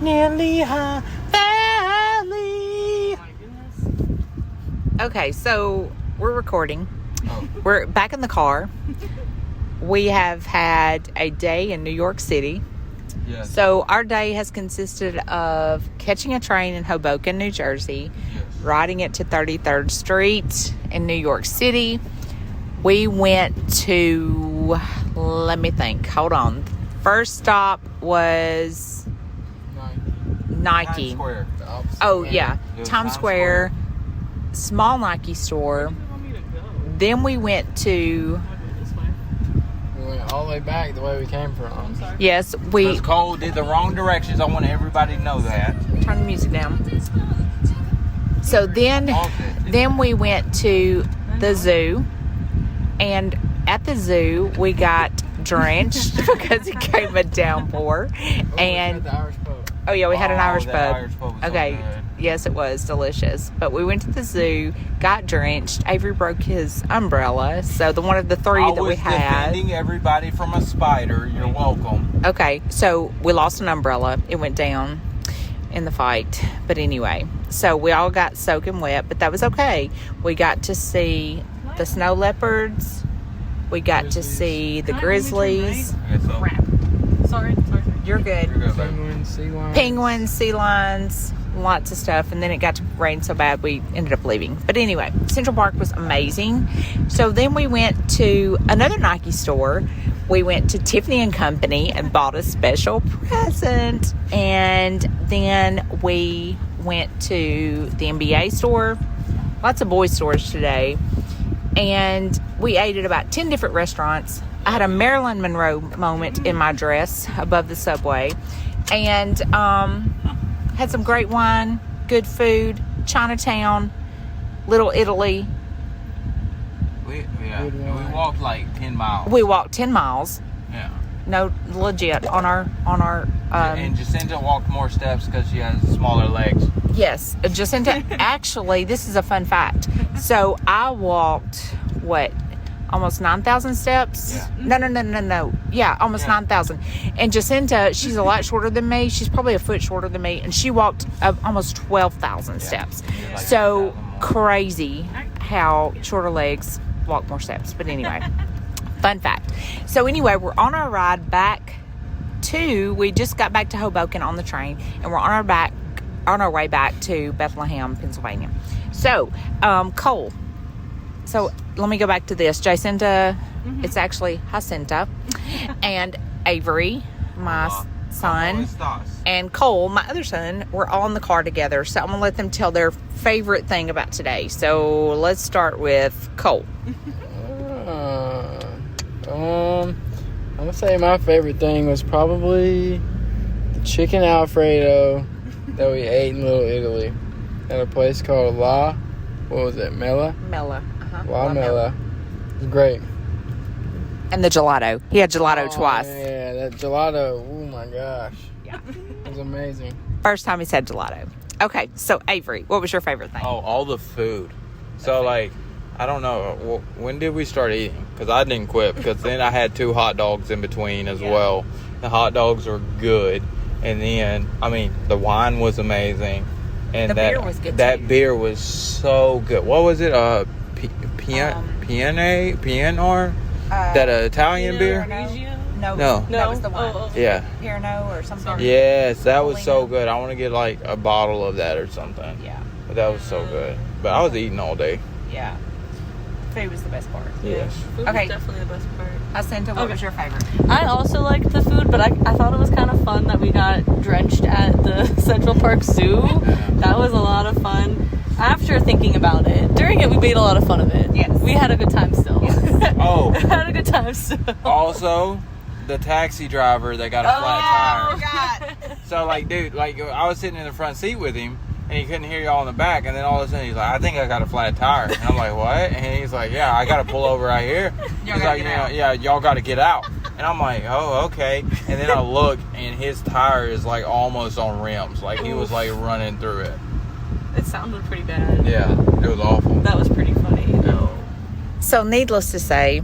near Lehigh Valley. Oh my goodness. Okay, so we're recording. Oh. We're back in the car. We have had a day in New York City. Yes. So our day has consisted of catching a train in Hoboken, New Jersey, Yes. riding it to 33rd Street in New York City. We went to, let me think, hold on. First stop was Nike. Times Square. The opposite Oh, way. yeah. It was Times Square, small Nike store. Where do you want me to go? Then we went to, I'll go this way. We went all the way back the way we came from. I'm sorry. yes, we, Because Cole did the wrong directions. I want everybody to know that. turn the music down. So then we went to the zoo, and at the zoo we got drenched because it came a downpour, and the Irish pub. oh yeah, we had an Irish that pub. Irish pub was so Okay, good. yes, it was delicious. But we went to the zoo, got drenched. Avery broke his umbrella, so the one of the three I that we was had. defending everybody from a spider. You're welcome. Okay, so we lost an umbrella. It went down in the fight. But anyway, so we all got soaking wet, but that was okay. We got to see the snow leopards. We got to see the Can I read your grizzlies. I guess so. Crap. Sorry. You're good. You're good, baby. Penguins, sea lions. Penguins, sea lions, lots of stuff. And then it got to rain so bad we ended up leaving. But anyway, Central Park was amazing. So then we went to another Nike store. We went to Tiffany and Company and bought a special present. And then we went to the NBA store. Lots of boys stores today. And we ate at about 10 different restaurants. I had a Marilyn Monroe moment in my dress above the subway. And had some great wine, good food, Chinatown, Little Italy. We Good wine. walked like 10 miles. We walked 10 miles. Yeah. No, legit, on our And Jacinta walked more steps because she has smaller legs. yes, Jacinta, actually, this is a fun fact. So I walked, what, almost 9,000 steps? Yeah. No. Yeah, almost Yeah. 9,000. And Jacinta, she's a lot shorter than me. She's probably a foot shorter than me. And she walked almost 12,000 steps. You're like So 10,000 more. crazy how shorter legs walk more steps. But anyway, fun fact. So anyway, we're on our ride back we just got back to Hoboken on the train, and we're on our way back to Bethlehem, Pennsylvania. So, Cole. So let me go back to this. Jacinta, it's actually Jacinta, and Avery, my son, and Cole, my other son, we're all in the car together. So I'm going to let them tell their favorite thing about today. So let's start with Cole. I'm gonna say my favorite thing was probably the chicken Alfredo that we ate in Little Italy at a place called Mela. Mela. La Mela. It was great. And the gelato. He had gelato twice. Yeah, that gelato. Oh my gosh. Yeah. It was amazing. First time he said gelato. Okay, so Avery, what was your favorite thing? Oh, all the food. So, like, I don't know. When did we start eating? Because I didn't quit. Because then I had 2 hot dogs in between as well. The hot dogs were good. And then, I mean, the wine was amazing. And The beer was good, That too. beer was so good. What was it? PNR? That Italian beer? No. No. That was the one. Oh. Yeah. Pernod or something. Yes, that was so Molino. good. I want to get like a bottle of that or something. Yeah. But that was so good. But I was eating all day. Yeah. Food was the best part. Yes. Food Okay. was definitely the best part. Jacinta, what Okay. was your favorite? I also liked the food, but I thought it was kind of fun that we got drenched at the Central Park Zoo. That was a lot of fun. After thinking about it, during it, we made a lot of fun of it. Yes. We had a good time still. Oh, Had a good time still. also, the taxi driver that got a flat tire. God. So, like, dude, like, I was sitting in the front seat with him, and he couldn't hear y'all in the back, and then all of a sudden he's like, I think I got a flat tire. And I'm like, what? And he's like, yeah, I got to pull over right here. He's gotta like, get yeah, out. yeah, y'all got to get out. And I'm like, oh, okay. And then I look, and his tire is, like, almost on rims. Like, he was, like, running through it. It sounded pretty bad. Yeah, it was awful. That was pretty funny. Yeah. So needless to say,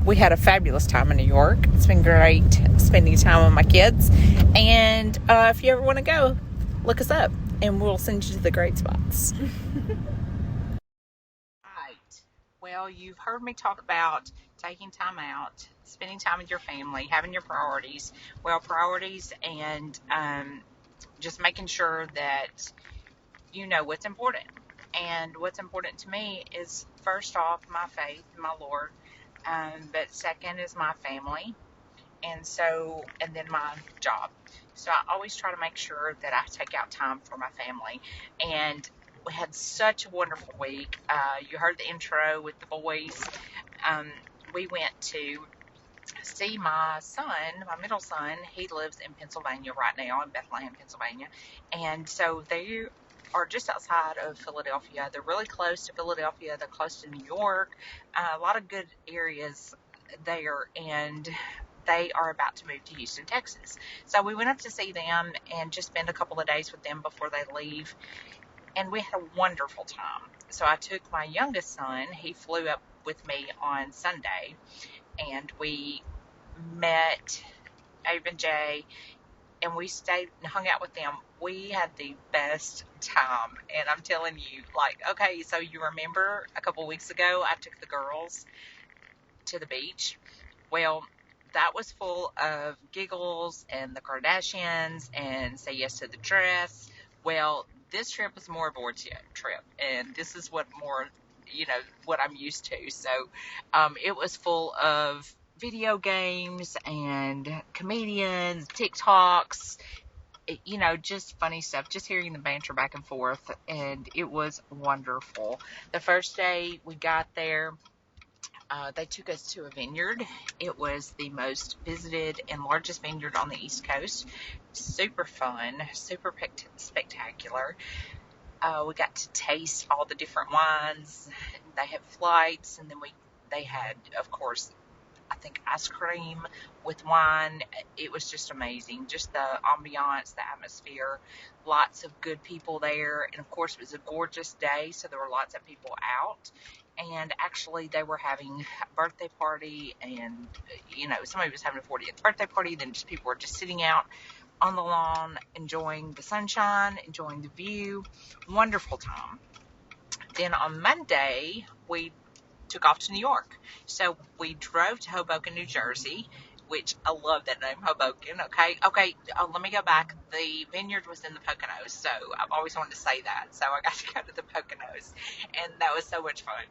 we had a fabulous time in New York. It's been great spending time with my kids. And if you ever want to go, look us up and we'll send you to the great spots. Right. Well, you've heard me talk about taking time out, spending time with your family, having your priorities. Well, priorities and just making sure that you know what's important. And what's important to me is first off my faith, my Lord, but second is my family, and then my job. So I always try to make sure that I take out time for my family. And we had such a wonderful week. You heard the intro with the boys. We went to see my son, my middle son. He lives in Pennsylvania right now, in Bethlehem, Pennsylvania. And so they are just outside of Philadelphia. They're really close to Philadelphia. They're close to New York. A lot of good areas there. And they are about to move to Houston, Texas. So we went up to see them and just spend a couple of days with them before they leave. And we had a wonderful time. So I took my youngest son. He flew up with me on Sunday. And we met Abe and Jay, and we stayed and hung out with them. We had the best time. And I'm telling you, like, okay, so you remember a couple weeks ago, I took the girls to the beach. Well, that was full of giggles and the Kardashians and say yes to the dress. Well, this trip was more a board trip, and this is what more, what I'm used to. So it was full of video games and comedians, TikToks, just funny stuff, just hearing the banter back and forth, and it was wonderful. The first day we got there, they took us to a vineyard. It was the most visited and largest vineyard on the East Coast. Super fun, super spectacular. We got to taste all the different wines. They had flights, and then they had, of course, I think ice cream with wine. It was just amazing. Just the ambiance, the atmosphere, lots of good people there. And of course, it was a gorgeous day, so there were lots of people out. And actually, they were having a birthday party, and, somebody was having a 40th birthday party. Then just people were just sitting out on the lawn, enjoying the sunshine, enjoying the view. Wonderful time. Then on Monday, we took off to New York. So we drove to Hoboken, New Jersey, which I love that name, Hoboken. Okay. Let me go back. The vineyard was in the Poconos, so I've always wanted to say that. So I got to go to the Poconos, and that was so much fun.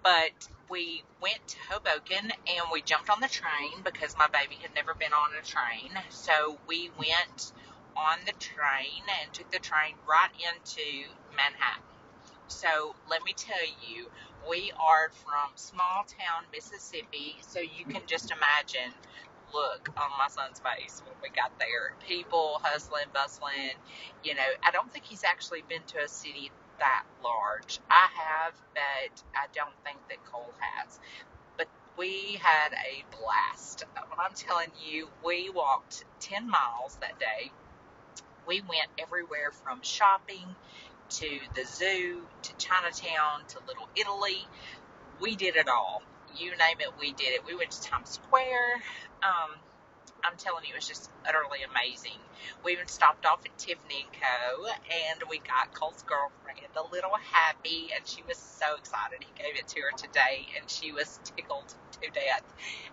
But we went to Hoboken, and we jumped on the train because my baby had never been on a train. So we went on the train and took the train right into Manhattan. So let me tell you, we are from small town Mississippi, so you can just imagine, look on my son's face when we got there. People hustling, bustling. I don't think he's actually been to a city that large. I have, but I don't think that Cole has. But we had a blast. When I'm telling you, we walked 10 miles that day. We went everywhere from shopping to the zoo, to Chinatown, to Little Italy. We did it all. You name it, we did it. We went to Times Square. I'm telling you, it was just utterly amazing. We even stopped off at Tiffany & Co. and we got Cole's girlfriend a little happy, and she was so excited. He gave it to her today, and she was tickled to death.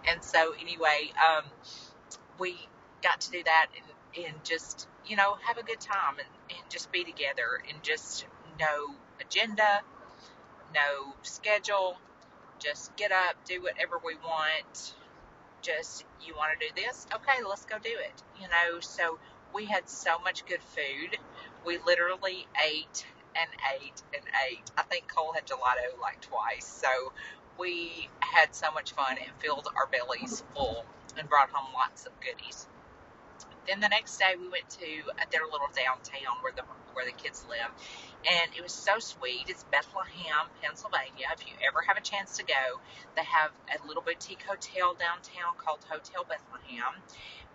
And so anyway, we got to do that and just, have a good time and just be together, and just no agenda, no schedule, just get up, do whatever we want. Just, you want to do this? Okay, let's go do it. So we had so much good food. We literally ate and ate and ate. I think Cole had gelato like twice. So we had so much fun and filled our bellies full and brought home lots of goodies. Then the next day we went to their little downtown where the kids live, and it was so sweet. It's Bethlehem, Pennsylvania. If you ever have a chance to go, they have a little boutique hotel downtown called Hotel Bethlehem.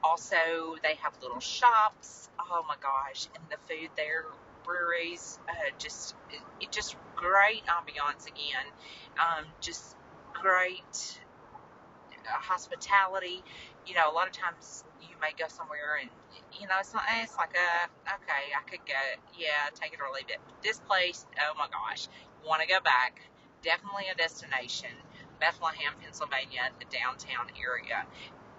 Also, they have little shops. Oh my gosh, and the food there, breweries, just great ambiance again. Just great hospitality. You know, a lot of times you may go somewhere and, you know, it's like okay, I could go, yeah, take it or leave it. This place, oh my gosh, want to go back. Definitely a destination. Bethlehem, Pennsylvania, the downtown area.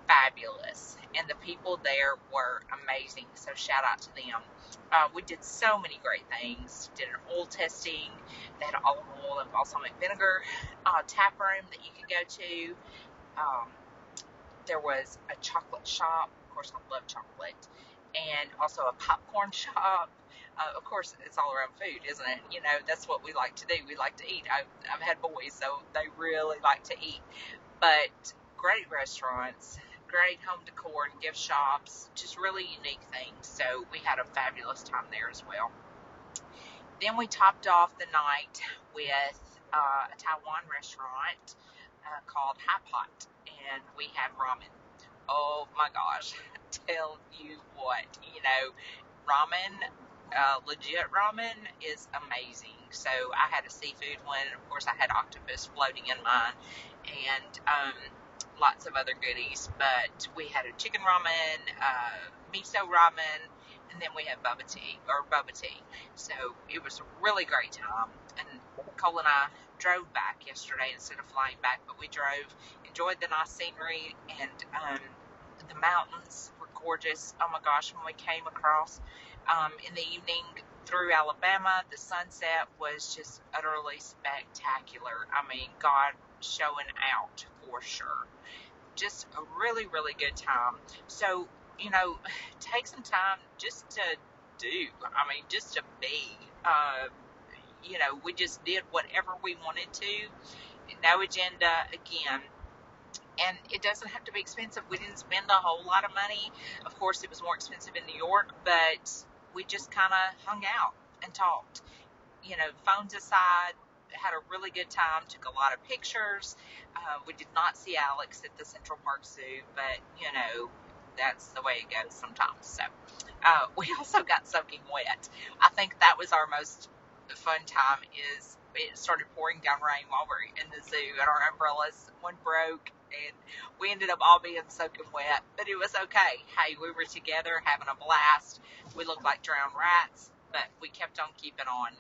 Fabulous, and the people there were amazing, so shout out to them. We did so many great things. Did an oil testing. They had olive oil and balsamic vinegar tap room that you could go to. There was a chocolate shop. Of course, I love chocolate. And also a popcorn shop. Of course, it's all around food, isn't it? You know, that's what we like to do. We like to eat. I've had boys, so they really like to eat. But great restaurants, great home decor and gift shops, just really unique things. So we had a fabulous time there as well. Then we topped off the night with a Taiwan restaurant called Hot Pot, and we had ramen. Oh my gosh, tell you what, you know, ramen, legit ramen is amazing. So I had a seafood one, and of course I had octopus floating in mine, and lots of other goodies. But we had a chicken ramen, miso ramen, and then we had boba tea. So it was a really great time. And Cole and I drove back yesterday instead of flying back, but we drove, enjoyed the nice scenery, and the mountains were gorgeous. Oh my gosh, when we came across in the evening through Alabama, the sunset was just utterly spectacular. I mean, God showing out for sure. Just a really, really good time. So, you know, take some time just to do. I mean, just to be. You know, we just did whatever we wanted to. No agenda, again. And it doesn't have to be expensive. We didn't spend a whole lot of money. Of course, it was more expensive in New York, but we just kind of hung out and talked. You know, phones aside, had a really good time, took a lot of pictures. We did not see Alex at the Central Park Zoo, but, you know, that's the way it goes sometimes. So, we also got soaking wet. I think that was our most fun time. Is it started pouring down rain while we were in the zoo, and our umbrellas, one broke, and we ended up all being soaking wet, but it was okay. Hey, we were together having a blast. We looked like drowned rats, but we kept on keeping on.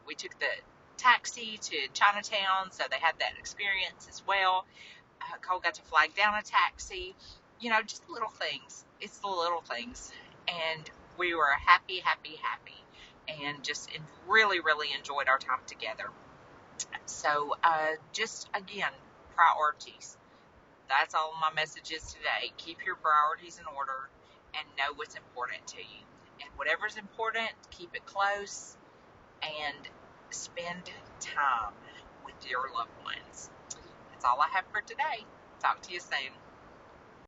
We took the taxi to Chinatown, so they had that experience as well. Cole got to flag down a taxi. You know, just little things. It's the little things. And we were happy, and just really, really enjoyed our time together. So, just again, priorities. That's all my message is today. Keep your priorities in order and know what's important to you. And whatever's important, keep it close and spend time with your loved ones. That's all I have for today. Talk to you soon.